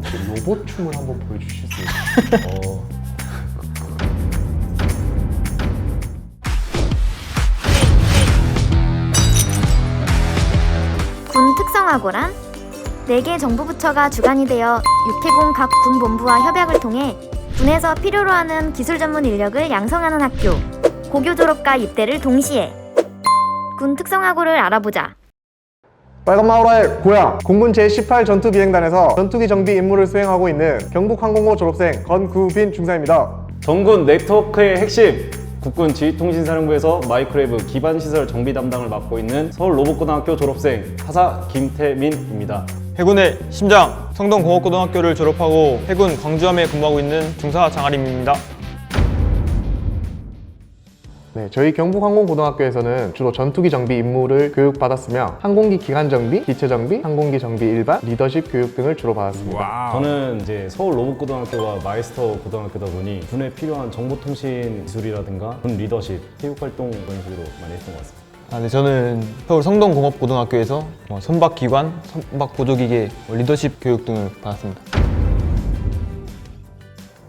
혹시 로봇 춤을 한번 보여주실 수 있나요? 군 특성화고란 4개 정부부처가 주관이 되어 육해공 각 군본부와 협약을 통해 군에서 필요로 하는 기술 전문 인력을 양성하는 학교. 고교 졸업과 입대를 동시에. 군 특성화고를 알아보자. 빨간마을의 고향 공군 제18 전투비행단에서 전투기 정비 임무를 수행하고 있는 경북항공고 졸업생 건구빈 중사입니다. 전군 네트워크의 핵심 국군 지휘통신사령부에서 마이크로웨브 기반시설 정비 담당을 맡고 있는 서울로봇고등학교 졸업생 하사 김태민입니다. 해군의 심장 성동공업고등학교를 졸업하고 해군 광주함에 근무하고 있는 중사 장아림입니다. 네, 저희 경북항공고등학교에서는 주로 전투기 정비 임무를 교육받았으며 항공기 기관 정비, 기체 정비, 항공기 정비 일반, 리더십 교육 등을 주로 받았습니다. 저는 이제 서울로봇고등학교가 마이스터 고등학교다 보니 군에 필요한 정보통신 기술이라든가 군 리더십, 체육활동 이런 식으로 많이 했던 것 같습니다. 네, 저는 서울 성동공업고등학교에서 선박기관, 선박보조기계, 리더십 교육 등을 받았습니다.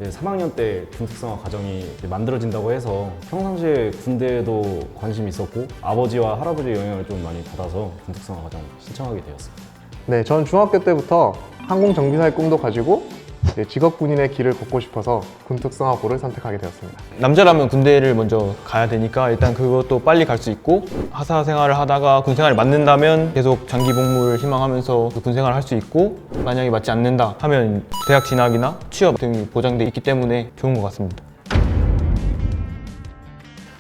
3학년 때 군특성화 과정이 만들어진다고 해서 평상시에 군대에도 관심이 있었고 아버지와 할아버지의 영향을 좀 많이 받아서 군특성화 과정 신청하게 되었습니다. 네, 전 중학교 때부터 항공정비사의 꿈도 가지고 직업군인의 길을 걷고 싶어서 군특성화고를 선택하게 되었습니다. 남자라면 군대를 먼저 가야 되니까 일단 그것도 빨리 갈 수 있고 하사 생활을 하다가 군 생활을 맞는다면 계속 장기 복무를 희망하면서 군 생활을 할 수 있고 만약에 맞지 않는다 하면 대학 진학이나 취업 등이 보장돼 있기 때문에 좋은 것 같습니다.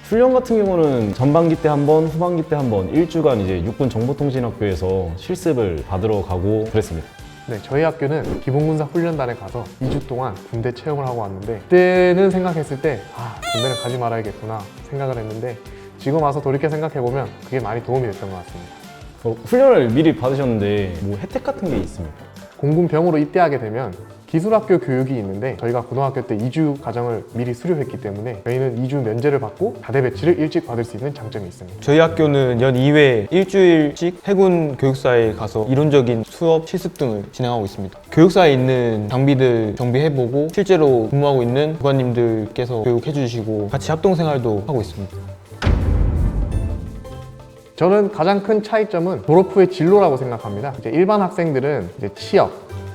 훈련 같은 경우는 전반기 때 한 번, 후반기 때 한 번, 일주간 이제 육군정보통신학교에서 실습을 받으러 가고 그랬습니다. 네, 저희 학교는 기본군사 훈련단에 가서 2주 동안 군대 체험을 하고 왔는데 그때는 생각했을 때 군대는 가지 말아야겠구나 생각을 했는데 지금 와서 돌이켜 생각해보면 그게 많이 도움이 됐던 것 같습니다. 훈련을 미리 받으셨는데 뭐 혜택 같은 게 있습니까? 공군병으로 입대하게 되면 기술학교 교육이 있는데 저희가 고등학교 때 2주 과정을 미리 수료했기 때문에 저희는 2주 면제를 받고 자대 배치를 일찍 받을 수 있는 장점이 있습니다. 저희 학교는 연 2회 일주일씩 해군 교육사에 가서 이론적인 수업, 실습 등을 진행하고 있습니다. 교육사에 있는 장비들 정비해보고 실제로 근무하고 있는 교관님들께서 교육해주시고 같이 합동생활도 하고 있습니다. 저는 가장 큰 차이점은 졸업 후의 진로라고 생각합니다. 이제 일반 학생들은 이제 취업,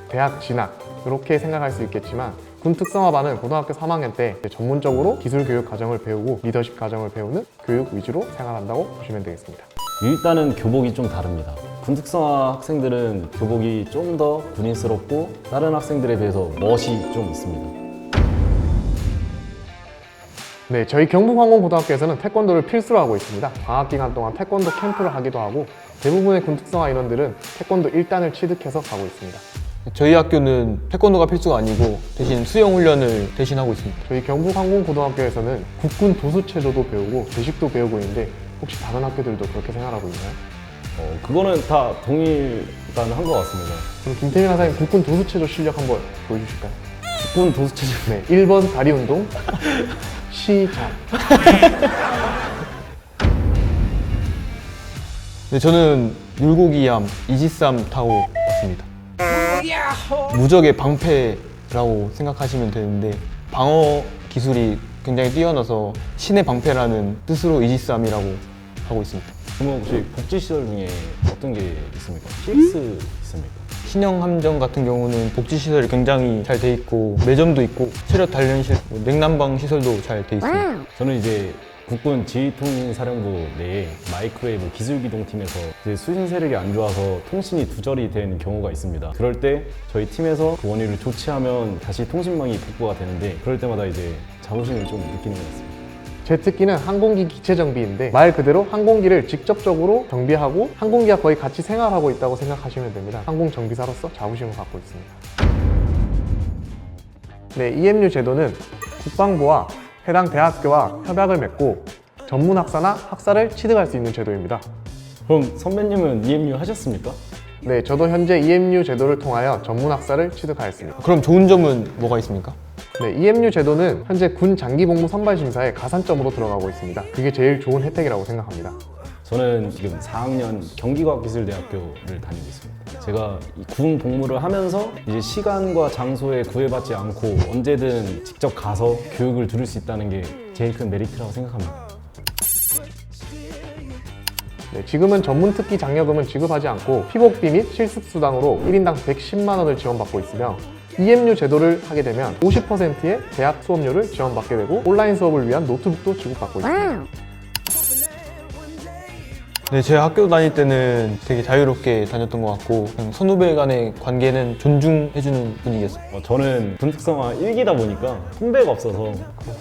대학 진학 이렇게 생각할 수 있겠지만 군 특성화반은 고등학교 3학년 때 전문적으로 기술 교육 과정을 배우고 리더십 과정을 배우는 교육 위주로 생활한다고 보시면 되겠습니다. 일단은 교복이 좀 다릅니다. 군특성화 학생들은 교복이 좀 더 군인스럽고 다른 학생들에 비해서 멋이 좀 있습니다. 네, 저희 경북항공고등학교에서는 태권도를 필수로 하고 있습니다. 방학 기간 동안 태권도 캠프를 하기도 하고 대부분의 군 특성화 인원들은 태권도 1단을 취득해서 가고 있습니다. 저희 학교는 태권도가 필수가 아니고 대신 수영 훈련을 대신하고 있습니다. 저희 경북항공고등학교에서는 국군 도수체조도 배우고 제식도 배우고 있는데 혹시 다른 학교들도 그렇게 생활하고 있나요? 그거는 다 동일한 한 것 같습니다. 그럼 김태민 하사님 국군 도수체조 실력 한번 보여주실까요? 국군 도수체조 네, 1번 다리 운동 시작. 네, 저는 물고기함 이지스함 타고 왔습니다. 무적의 방패라고 생각하시면 되는데 방어 기술이 굉장히 뛰어나서 신의 방패라는 뜻으로 이지스함이라고 하고 있습니다. 그러면 혹시 복지시설 중에 어떤 게 있습니까? CX 있습니까? 신형 함정 같은 경우는 복지시설이 굉장히 잘 돼 있고 매점도 있고 체력 단련실, 냉난방 시설도 잘 돼 있습니다. 저는 이제 국군 지휘통신사령부 내에 마이크로웨이브 기술기동팀에서 이제 수신 세력이 안 좋아서 통신이 두절이 된 경우가 있습니다. 그럴 때 저희 팀에서 그 원인을 조치하면 다시 통신망이 복구가 되는데 그럴 때마다 이제 자부심을 좀 느끼는 것 같습니다. 제 특기는 항공기 기체 정비인데 말 그대로 항공기를 직접적으로 정비하고 항공기와 거의 같이 생활하고 있다고 생각하시면 됩니다. 항공정비사로서 자부심을 갖고 있습니다. 네, EMU 제도는 국방부와 해당 대학교와 협약을 맺고 전문 학사나 학사를 취득할 수 있는 제도입니다. 그럼 선배님은 EMU 하셨습니까? 네, 저도 현재 EMU 제도를 통하여 전문 학사를 취득하였습니다. 그럼 좋은 점은 뭐가 있습니까? 네, EMU 제도는 현재 군 장기복무 선발 심사에 가산점으로 들어가고 있습니다. 그게 제일 좋은 혜택이라고 생각합니다. 저는 지금 4학년 경기과학기술대학교를 다니고 있습니다. 제가 이 군 복무를 하면서 이제 시간과 장소에 구애받지 않고 언제든 직접 가서 교육을 들을 수 있다는 게 제일 큰 메리트라고 생각합니다. 네, 지금은 전문 특기 장려금은 지급하지 않고 피복비 및 실습수당으로 1인당 110만 원을 지원받고 있으며 EMU 제도를 하게 되면 50%의 대학 수업료를 지원받게 되고 온라인 수업을 위한 노트북도 지급받고 있습니다. 네, 제 학교 다닐 때는 되게 자유롭게 다녔던 것 같고 그냥 선후배 간의 관계는 존중해주는 분위기였어요. 저는 군특성화 1기다 보니까 후배가 없어서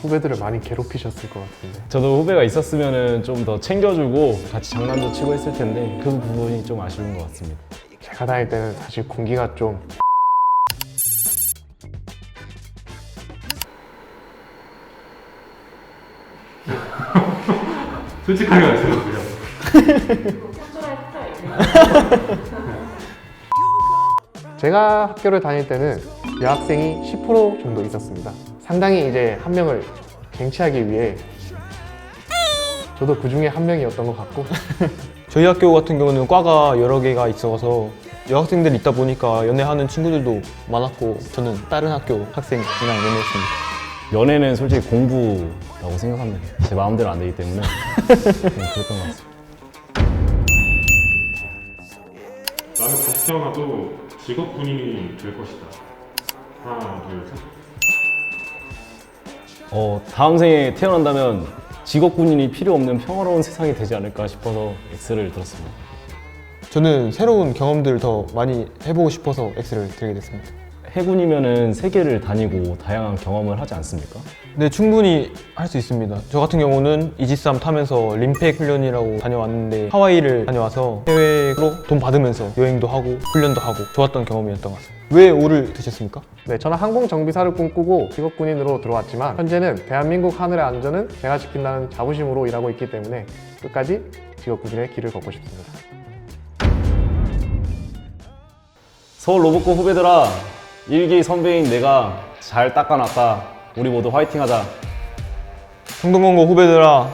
후배들을 많이 괴롭히셨을 것 같은데. 저도 후배가 있었으면 좀 더 챙겨주고 같이 장난도 치고 했을 텐데 그 부분이 좀 아쉬운 것 같습니다. 제가 다닐 때는 사실 군기가 좀 솔직하게 말씀해주세요. 제가 학교를 다닐 때는 여학생이 10% 정도 있었습니다. 상당히 이제 한 명을 쟁취하기 위해 저도 그 중에 한 명이었던 것 같고 저희 학교 같은 경우는 과가 여러 개가 있어서 여학생들이 있다 보니까 연애하는 친구들도 많았고 저는 다른 학교 학생이랑 연애했습니다. 연애는 솔직히 공부라고 생각합니다. 제 마음대로 안 되기 때문에 그랬던 것 같습니다. 나는 다시 태어나도 직업 군인이 될 것이다. 하나, 둘, 셋. 다음 생에 태어난다면 직업군인이 필요 없는 평화로운 세상이 되지 않을까 싶어서 X를 들었습니다. 저는 새로운 경험들을 더 많이 해보고 싶어서 X를 들게 됐습니다. 해군이면은 세계를 다니고 다양한 경험을 하지 않습니까? 네, 충분히 할 수 있습니다. 저 같은 경우는 이지스함 타면서 림팩 훈련이라고 다녀왔는데 하와이를 다녀와서 해외로 돈 받으면서 여행도 하고 훈련도 하고 좋았던 경험이었던 것 같습니다. 왜 O를 드셨습니까? 네, 저는 항공정비사를 꿈꾸고 직업군인으로 들어왔지만 현재는 대한민국 하늘의 안전은 제가 지킨다는 자부심으로 일하고 있기 때문에 끝까지 직업군인의 길을 걷고 싶습니다. 서울 로봇고 후배들아, 1기 선배인 내가 잘 닦아놨다. 우리 모두 화이팅하자. 성동공고 후배들아,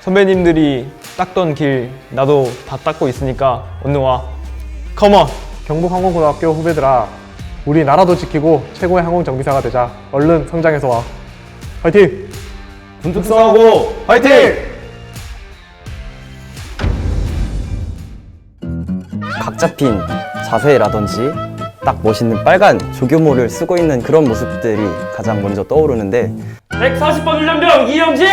선배님들이 닦던 길 나도 다 닦고 있으니까 얼른 와. 컴온! 경북항공고등학교 후배들아, 우리 나라도 지키고 최고의 항공정비사가 되자. 얼른 성장해서 와. 화이팅! 군특성하고 화이팅! 각 잡힌 자세라든지 딱 멋있는 빨간 조교모를 쓰고 있는 그런 모습들이 가장 먼저 떠오르는데 140번 훈련병 이영진!